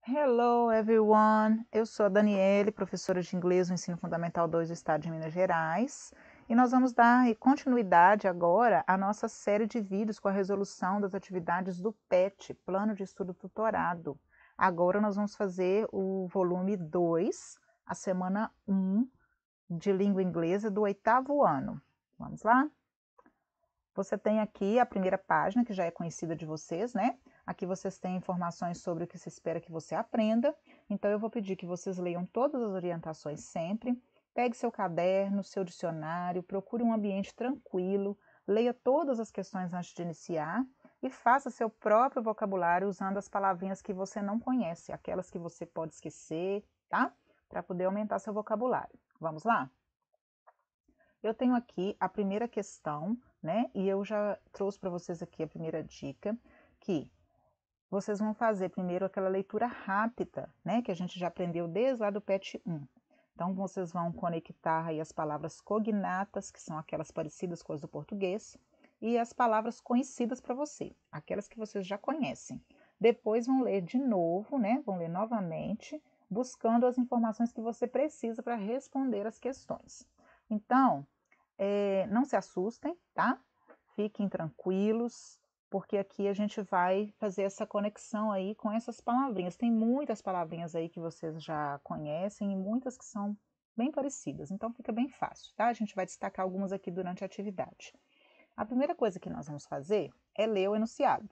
Hello, everyone! Eu sou a Daniele, professora de inglês no Ensino Fundamental 2 do Estado de Minas Gerais, e nós vamos dar continuidade agora à nossa série de vídeos com a resolução das atividades do PET, Plano de Estudo Tutorado. Agora nós vamos fazer o volume 2, a semana 1 de língua inglesa do 8º ano. Vamos lá? Você tem aqui a primeira página, que já é conhecida de vocês, né? Aqui vocês têm informações sobre o que se espera que você aprenda. Então, eu vou pedir que vocês leiam todas as orientações sempre. Pegue seu caderno, seu dicionário, procure um ambiente tranquilo, leia todas as questões antes de iniciar e faça seu próprio vocabulário usando as palavrinhas que você não conhece, aquelas que você pode esquecer, tá? Para poder aumentar seu vocabulário. Vamos lá? Eu tenho aqui a primeira questão, né? E eu já trouxe para vocês aqui a primeira dica, que vocês vão fazer primeiro aquela leitura rápida, né? Que a gente já aprendeu desde lá do PET 1. Então, vocês vão conectar aí as palavras cognatas, que são aquelas parecidas com as do português, e as palavras conhecidas para você, aquelas que vocês já conhecem. Depois vão ler de novo, né? Vão ler novamente, buscando as informações que você precisa para responder as questões. Então, não se assustem, tá? Fiquem tranquilos, porque aqui a gente vai fazer essa conexão aí com essas palavrinhas. Tem muitas palavrinhas aí que vocês já conhecem e muitas que são bem parecidas, então fica bem fácil, tá? A gente vai destacar algumas aqui durante a atividade. A primeira coisa que nós vamos fazer é ler o enunciado.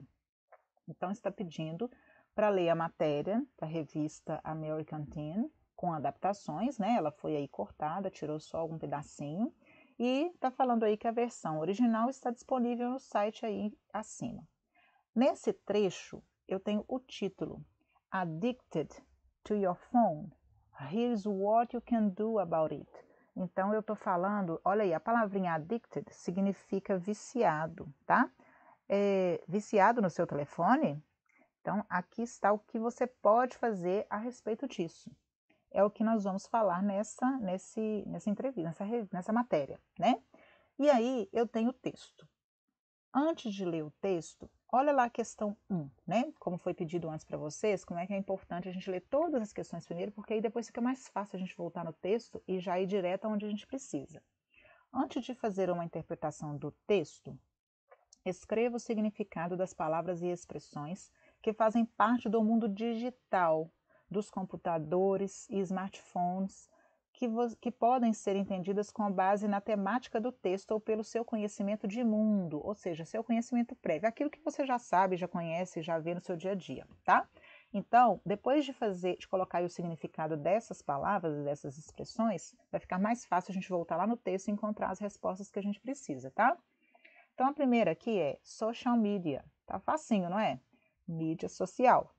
Então, está pedindo para ler a matéria da revista American Teen, com adaptações, né? Ela foi aí cortada, tirou só algum pedacinho, e está falando aí que a versão original está disponível no site aí acima. Nesse trecho, eu tenho o título, Addicted to Your Phone, Here's what you can do about it. Então, eu estou falando, olha aí, a palavrinha addicted significa viciado, tá? Viciado no seu telefone? Então, aqui está o que você pode fazer a respeito disso. É o que nós vamos falar nessa entrevista, nessa matéria, né? E aí, eu tenho o texto. Antes de ler o texto, olha lá a questão 1, né? Como foi pedido antes para vocês, como é que é importante a gente ler todas as questões primeiro, porque aí depois fica mais fácil a gente voltar no texto e já ir direto aonde a gente precisa. Antes de fazer uma interpretação do texto, escreva o significado das palavras e expressões que fazem parte do mundo digital, dos computadores e smartphones, que podem ser entendidas com base na temática do texto ou pelo seu conhecimento de mundo, ou seja, seu conhecimento prévio, aquilo que você já sabe, já conhece, já vê no seu dia a dia, tá? Então, depois de colocar aí o significado dessas palavras e dessas expressões, vai ficar mais fácil a gente voltar lá no texto e encontrar as respostas que a gente precisa, tá? Então, a primeira aqui é social media. Tá facinho, não é? Mídia social.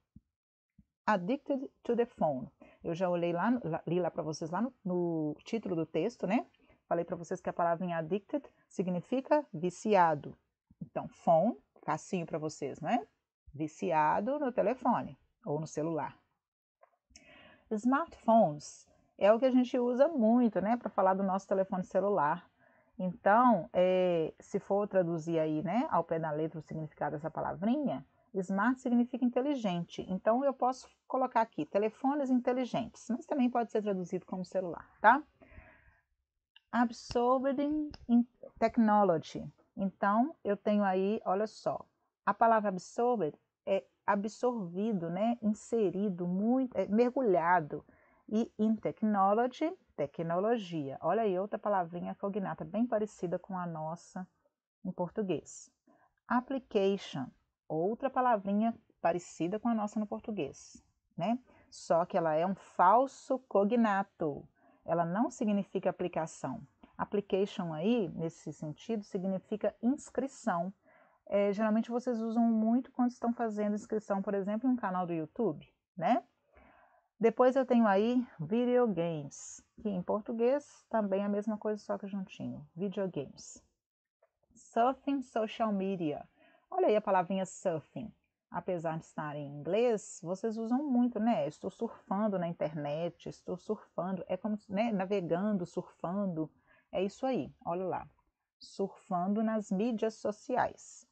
Addicted to the phone. Eu já olhei lá, li lá para vocês lá no título do texto, né? Falei para vocês que a palavrinha addicted significa viciado. Então, phone, facinho para vocês, não é? Viciado no telefone ou no celular. Smartphones é o que a gente usa muito, né? Para falar do nosso telefone celular. Então, se for traduzir aí, né, ao pé da letra o significado dessa palavrinha, smart significa inteligente. Então, eu posso colocar aqui telefones inteligentes, mas também pode ser traduzido como celular, tá? Absorbed in technology. Então, eu tenho aí, olha só, a palavra absorbed é absorvido, né, inserido, muito, mergulhado. E in technology, tecnologia. Olha aí outra palavrinha cognata bem parecida com a nossa em português. Application, outra palavrinha parecida com a nossa no português, né? Só que ela é um falso cognato. Ela não significa aplicação. Application aí, nesse sentido, significa inscrição. Geralmente vocês usam muito quando estão fazendo inscrição, por exemplo, em um canal do YouTube, né? Depois eu tenho aí videogames, que em português também é a mesma coisa, só que juntinho, videogames. Surfing social media. Olha aí a palavrinha surfing. Apesar de estar em inglês, vocês usam muito, né? Estou surfando na internet, estou surfando, é como, né? Navegando, surfando, é isso aí, olha lá. Surfando nas mídias sociais.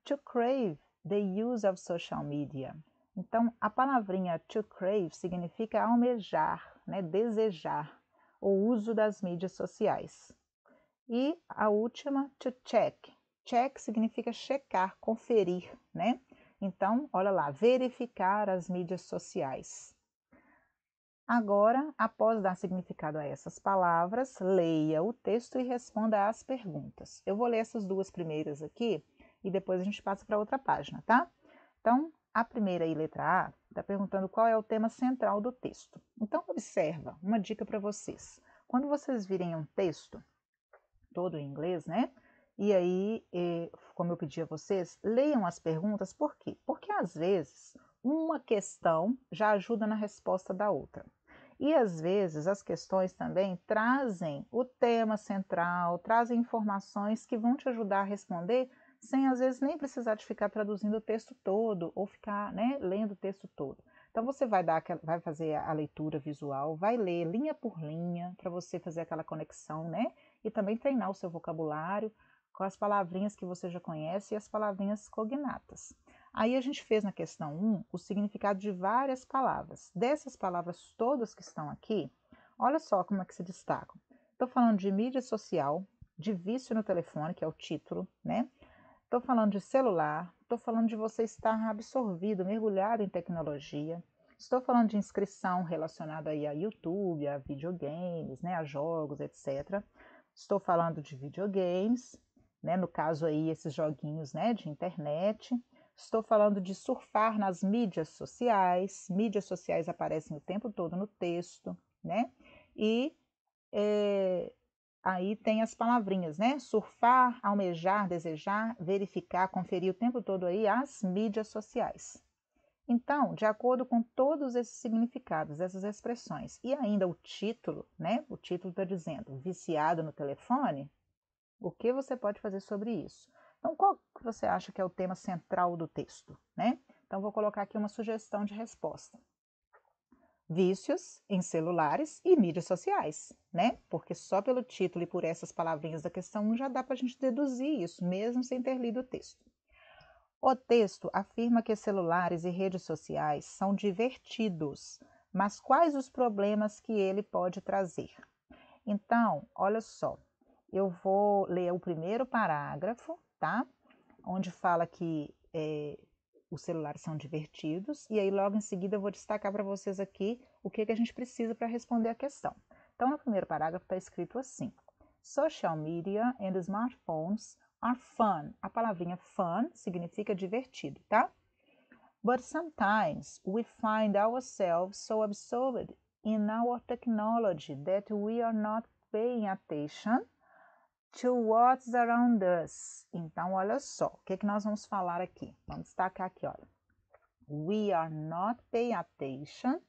To crave the use of social media. Então, a palavrinha to crave significa almejar, né, desejar, o uso das mídias sociais. E a última, to check. Check significa checar, conferir, né? Então, olha lá, verificar as mídias sociais. Agora, após dar significado a essas palavras, leia o texto e responda às perguntas. Eu vou ler essas duas primeiras aqui e depois a gente passa para outra página, tá? Então, a primeira aí, letra A, está perguntando qual é o tema central do texto. Então, observa, uma dica para vocês. Quando vocês virem um texto, todo em inglês, né? E aí, como eu pedi a vocês, leiam as perguntas, por quê? Porque às vezes uma questão já ajuda na resposta da outra. E às vezes as questões também trazem o tema central, trazem informações que vão te ajudar a responder, sem às vezes nem precisar de ficar traduzindo o texto todo ou ficar, né, lendo o texto todo. Então você vai fazer a leitura visual, vai ler linha por linha para você fazer aquela conexão, né? E também treinar o seu vocabulário com as palavrinhas que você já conhece e as palavrinhas cognatas. Aí a gente fez na questão 1 o significado de várias palavras. Dessas palavras todas que estão aqui, olha só como é que se destacam. Estou falando de mídia social, de vício no telefone, que é o título, né? Estou falando de celular, estou falando de você estar absorvido, mergulhado em tecnologia. Estou falando de inscrição relacionada aí a YouTube, a videogames, né, a jogos, etc. Estou falando de videogames, né, no caso aí esses joguinhos, né, de internet. Estou falando de surfar nas mídias sociais. Mídias sociais aparecem o tempo todo no texto, né? E aí tem as palavrinhas, né? Surfar, almejar, desejar, verificar, conferir o tempo todo aí as mídias sociais. Então, de acordo com todos esses significados, essas expressões, e ainda o título, né? O título está dizendo viciado no telefone, o que você pode fazer sobre isso? Então, qual que você acha que é o tema central do texto, né? Então, vou colocar aqui uma sugestão de resposta. Vícios em celulares e mídias sociais, né? Porque só pelo título e por essas palavrinhas da questão 1 já dá para a gente deduzir isso, mesmo sem ter lido o texto. O texto afirma que celulares e redes sociais são divertidos, mas quais os problemas que ele pode trazer? Então, olha só, eu vou ler o primeiro parágrafo, tá? Onde fala que os celulares são divertidos, e aí logo em seguida eu vou destacar para vocês aqui o que a gente precisa para responder a questão. Então, no primeiro parágrafo está escrito assim: Social media and smartphones are fun. A palavrinha fun significa divertido, tá? But sometimes we find ourselves so absorbed in our technology that we are not paying attention to what's around us. Então, olha só, o que nós vamos falar aqui? Vamos destacar aqui, olha. We are not paying attention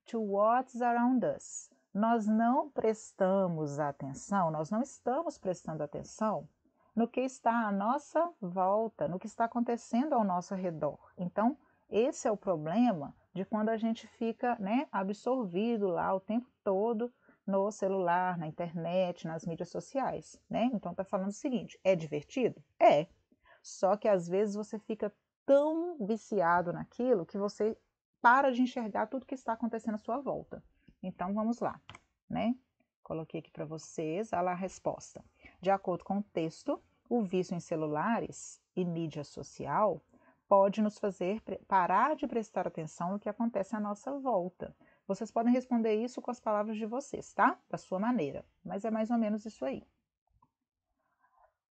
to what's around us. Nós não prestamos atenção, nós não estamos prestando atenção no que está à nossa volta, no que está acontecendo ao nosso redor. Então, esse é o problema de quando a gente fica, né, absorvido lá o tempo todo no celular, na internet, nas mídias sociais, né? Então está falando o seguinte: é divertido? É. Só que às vezes você fica tão viciado naquilo que você para de enxergar tudo que está acontecendo à sua volta. Então vamos lá, né? Coloquei aqui para vocês a resposta. De acordo com o texto, o vício em celulares e mídia social pode nos fazer parar de prestar atenção no que acontece à nossa volta. Vocês podem responder isso com as palavras de vocês, tá? Da sua maneira, mas é mais ou menos isso aí.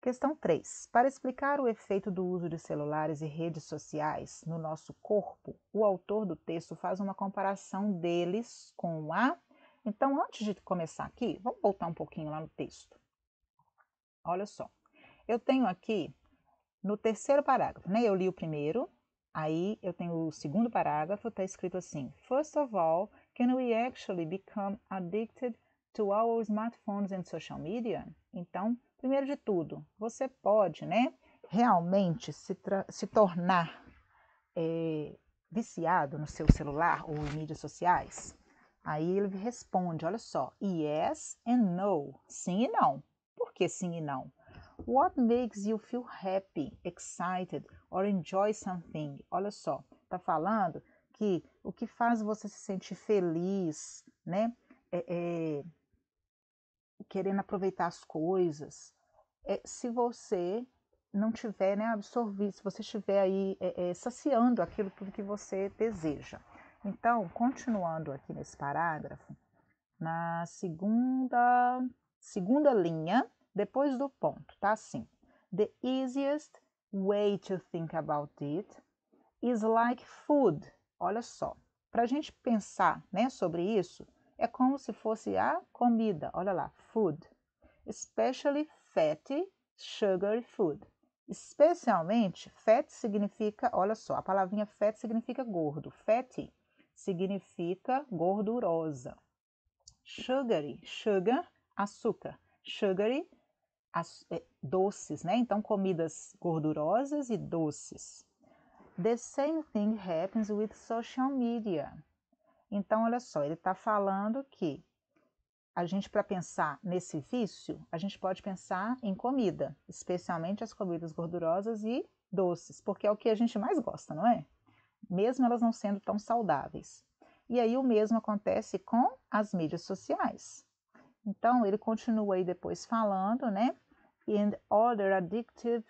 Questão 3. Para explicar o efeito do uso de celulares e redes sociais no nosso corpo, o autor do texto faz uma comparação deles com a... Então, antes de começar aqui, vamos voltar um pouquinho lá no texto. Olha só, eu tenho aqui no terceiro parágrafo, né? Eu li o primeiro, aí eu tenho o segundo parágrafo, está escrito assim: First of all, can we actually become addicted to our smartphones and social media? Então, primeiro de tudo, você pode, né, realmente se tornar viciado no seu celular ou em mídias sociais? Aí ele responde, olha só, yes and no, sim e não. Por que sim e não? What makes you feel happy, excited or enjoy something? Olha só, Está falando que o que faz você se sentir feliz, né? Querendo aproveitar as coisas, se você não tiver, né, absorvido, se você estiver aí saciando aquilo tudo que você deseja. Então, continuando aqui nesse parágrafo, na segunda linha, depois do ponto, tá assim. The easiest way to think about it is like food. Olha só, para a gente pensar, né, sobre isso, é como se fosse a comida. Olha lá, food. Especially fatty, sugary food. Especialmente, fat significa, olha só, a palavrinha fat significa gordo. Fatty significa gordurosa. Sugary, sugar, açúcar. Sugary, doces, né? Então, comidas gordurosas e doces. The same thing happens with social media. Então, olha só, ele está falando que a gente, para pensar nesse vício, a gente pode pensar em comida, especialmente as comidas gordurosas e doces, porque é o que a gente mais gosta, não é? Mesmo elas não sendo tão saudáveis. E aí o mesmo acontece com as mídias sociais. Então, ele continua aí depois falando, né? And other addictive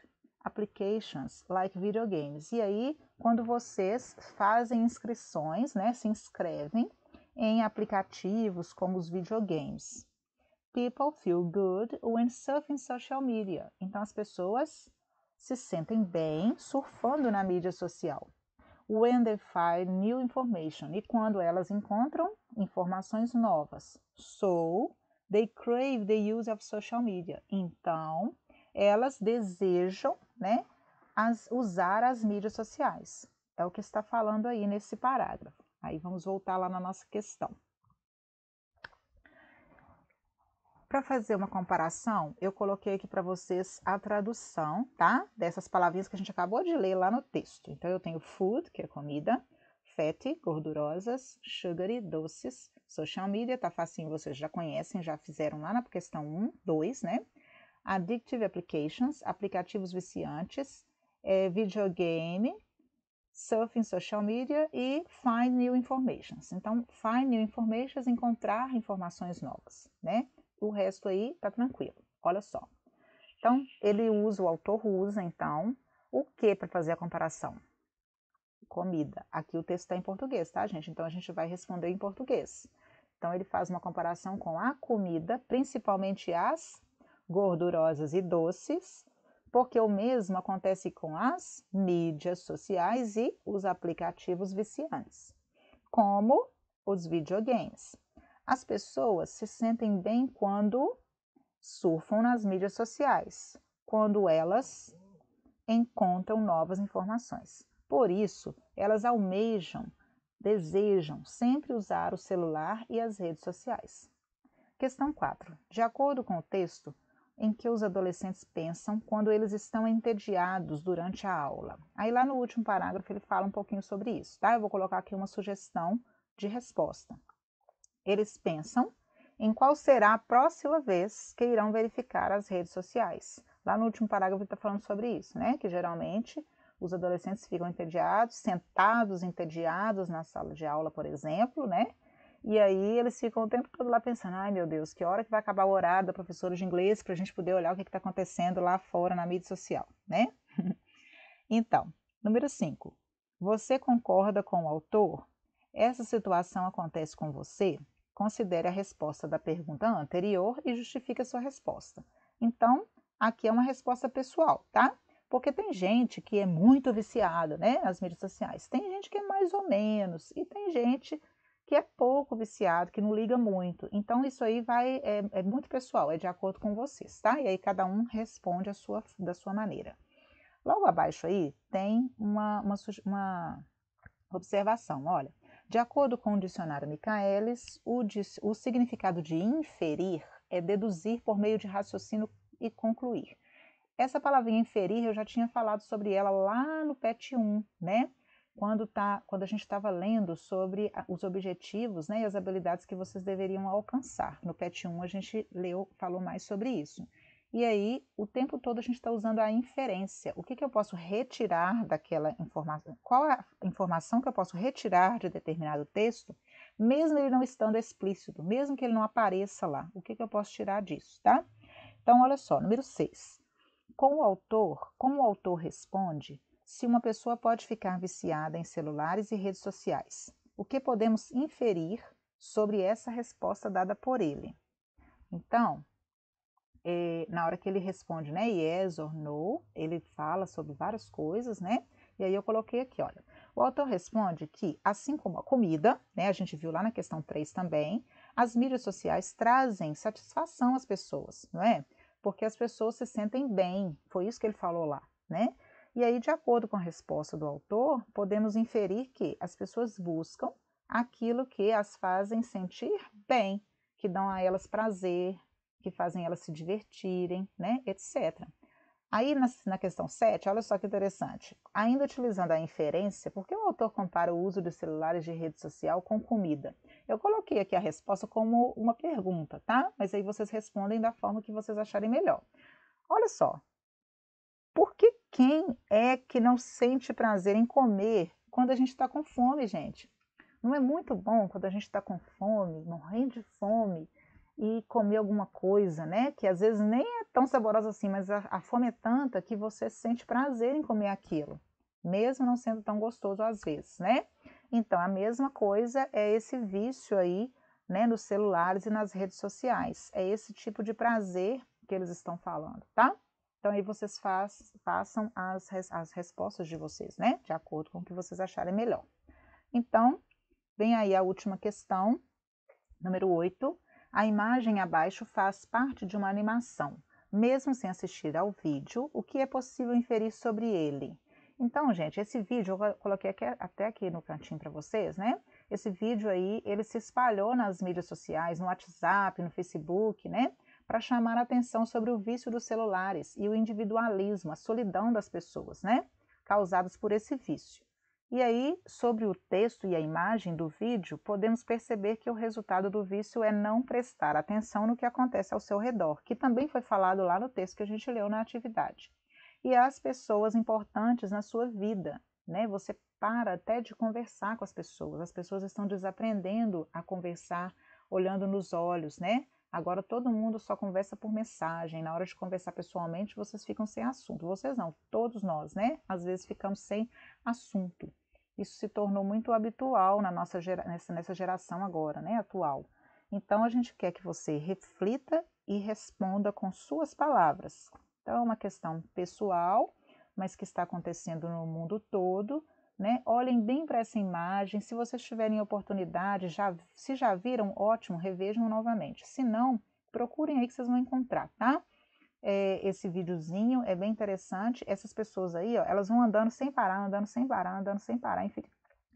applications, like video games. E aí, quando vocês fazem inscrições, né? Se inscrevem em aplicativos como os videogames. People feel good when surfing social media. Então, as pessoas se sentem bem surfando na mídia social. When they find new information. E quando elas encontram informações novas. So, they crave the use of social media. Então, elas desejam, né, usar as mídias sociais. É o que está falando aí nesse parágrafo. Aí vamos voltar lá na nossa questão. Para fazer uma comparação, eu coloquei aqui para vocês a tradução, tá? Dessas palavrinhas que a gente acabou de ler lá no texto. Então, eu tenho food, que é comida, fatty, gordurosas, sugary, doces, social media, tá facinho, vocês já conhecem, já fizeram lá na questão 1, 2, né? Addictive applications, aplicativos viciantes, videogame, surfing social media e find new informations. Então, find new informations, encontrar informações novas, né? O resto aí tá tranquilo. Olha só. Então, o autor usa, então, o que para fazer a comparação? Comida. Aqui o texto está em português, tá, gente? Então, a gente vai responder em português. Então, ele faz uma comparação com a comida, principalmente as gordurosas e doces, porque o mesmo acontece com as mídias sociais e os aplicativos viciantes, como os videogames. As pessoas se sentem bem quando surfam nas mídias sociais, quando elas encontram novas informações. Por isso, elas desejam sempre usar o celular e as redes sociais. Questão 4. De acordo com o texto, em que os adolescentes pensam quando eles estão entediados durante a aula. Aí lá no último parágrafo ele fala um pouquinho sobre isso, tá? Eu vou colocar aqui uma sugestão de resposta. Eles pensam em qual será a próxima vez que irão verificar as redes sociais. Lá no último parágrafo ele está falando sobre isso, né? Que geralmente os adolescentes ficam entediados, sentados entediados na sala de aula, por exemplo, né? E aí eles ficam o tempo todo lá pensando, ai meu Deus, que hora que vai acabar o horário da professora de inglês para a gente poder olhar o que está acontecendo lá fora na mídia social, né? Então, número 5. Você concorda com o autor? Essa situação acontece com você? Considere a resposta da pergunta anterior e justifique a sua resposta. Então, aqui é uma resposta pessoal, tá? Porque tem gente que é muito viciada, né, nas mídias sociais. Tem gente que é mais ou menos e tem gente que é pouco viciado, que não liga muito. Então, isso aí é muito pessoal, é de acordo com vocês, tá? E aí cada um responde da sua maneira. Logo abaixo aí tem uma observação, olha. De acordo com o dicionário Michaelis, o significado de inferir é deduzir por meio de raciocínio e concluir. Essa palavrinha inferir, eu já tinha falado sobre ela lá no PET 1, né? Quando a gente estava lendo sobre os objetivos, né, e as habilidades que vocês deveriam alcançar. No PET 1 a gente falou mais sobre isso. E aí, o tempo todo a gente está usando a inferência. O que eu posso retirar daquela informação? Qual é a informação que eu posso retirar de determinado texto, mesmo ele não estando explícito, mesmo que ele não apareça lá? O que eu posso tirar disso, tá? Então, olha só, número 6. Como o autor responde se uma pessoa pode ficar viciada em celulares e redes sociais? O que podemos inferir sobre essa resposta dada por ele? Então, na hora que ele responde, né, yes or no, ele fala sobre várias coisas, né? E aí eu coloquei aqui, olha, o autor responde que, assim como a comida, né, a gente viu lá na questão 3 também, as mídias sociais trazem satisfação às pessoas, não é? Porque as pessoas se sentem bem, foi isso que ele falou lá, né? E aí, de acordo com a resposta do autor, podemos inferir que as pessoas buscam aquilo que as fazem sentir bem, que dão a elas prazer, que fazem elas se divertirem, né, etc. Aí na questão 7, olha só que interessante. Ainda utilizando a inferência, por que o autor compara o uso de celulares de rede social com comida? Eu coloquei aqui a resposta como uma pergunta, tá? Mas aí vocês respondem da forma que vocês acharem melhor. Olha só, por que quem é que não sente prazer em comer quando a gente está com fome, gente? Não é muito bom quando a gente está com fome, morrendo de fome, e comer alguma coisa, né? Que às vezes nem é tão saborosa assim, mas a fome é tanta que você sente prazer em comer aquilo, mesmo não sendo tão gostoso às vezes, né? Então, a mesma coisa é esse vício aí, né, nos celulares e nas redes sociais. É esse tipo de prazer que eles estão falando, tá? Então, aí vocês façam as respostas de vocês, né? De acordo com o que vocês acharem melhor. Então, vem aí a última questão, número 8. A imagem abaixo faz parte de uma animação. Mesmo sem assistir ao vídeo, o que é possível inferir sobre ele? Então, gente, esse vídeo eu coloquei até aqui no cantinho para vocês, né? Esse vídeo aí, ele se espalhou nas mídias sociais, no WhatsApp, no Facebook, né? Para chamar a atenção sobre o vício dos celulares e o individualismo, a solidão das pessoas, né? Causadas por esse vício. E aí, sobre o texto e a imagem do vídeo, podemos perceber que o resultado do vício é não prestar atenção no que acontece ao seu redor, que também foi falado lá no texto que a gente leu na atividade. E as pessoas importantes na sua vida, né? Você para até de conversar com as pessoas estão desaprendendo a conversar olhando nos olhos, né? Agora todo mundo só conversa por mensagem, na hora de conversar pessoalmente vocês ficam sem assunto. Vocês não, todos nós, né? Às vezes ficamos sem assunto. Isso se tornou muito habitual nessa geração agora, né, atual. Então, a gente quer que você reflita e responda com suas palavras. Então, é uma questão pessoal, mas que está acontecendo no mundo todo, né? Olhem bem para essa imagem. Se vocês tiverem oportunidade, se já viram, ótimo, revejam novamente. Se não, procurem aí que vocês vão encontrar, tá? Esse videozinho é bem interessante. Essas pessoas aí, ó, elas vão andando sem parar, andando sem parar, andando sem parar,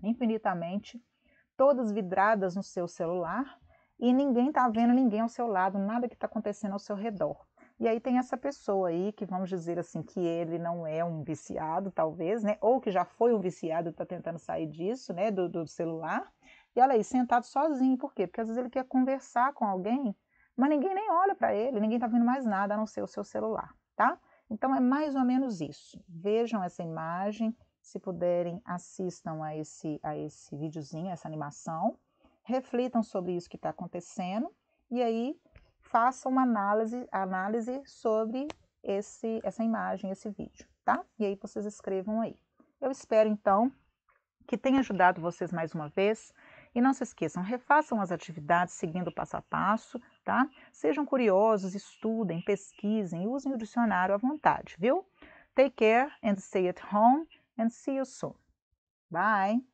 infinitamente, todas vidradas no seu celular, e ninguém tá vendo ninguém ao seu lado, nada que está acontecendo ao seu redor. E aí tem essa pessoa aí, que vamos dizer assim, que ele não é um viciado, talvez, né? Ou que já foi um viciado e está tentando sair disso, né? Do celular. E olha aí, sentado sozinho, por quê? Porque às vezes ele quer conversar com alguém, mas ninguém nem olha para ele, ninguém está vendo mais nada a não ser o seu celular, tá? Então é mais ou menos isso. Vejam essa imagem, se puderem, assistam a esse videozinho, essa animação, reflitam sobre isso que está acontecendo e aí façam uma análise sobre essa imagem, esse vídeo, tá? E aí vocês escrevam aí. Eu espero, então, que tenha ajudado vocês mais uma vez. E não se esqueçam, refaçam as atividades seguindo o passo a passo, tá? Sejam curiosos, estudem, pesquisem, usem o dicionário à vontade, viu? Take care and stay at home and see you soon. Bye!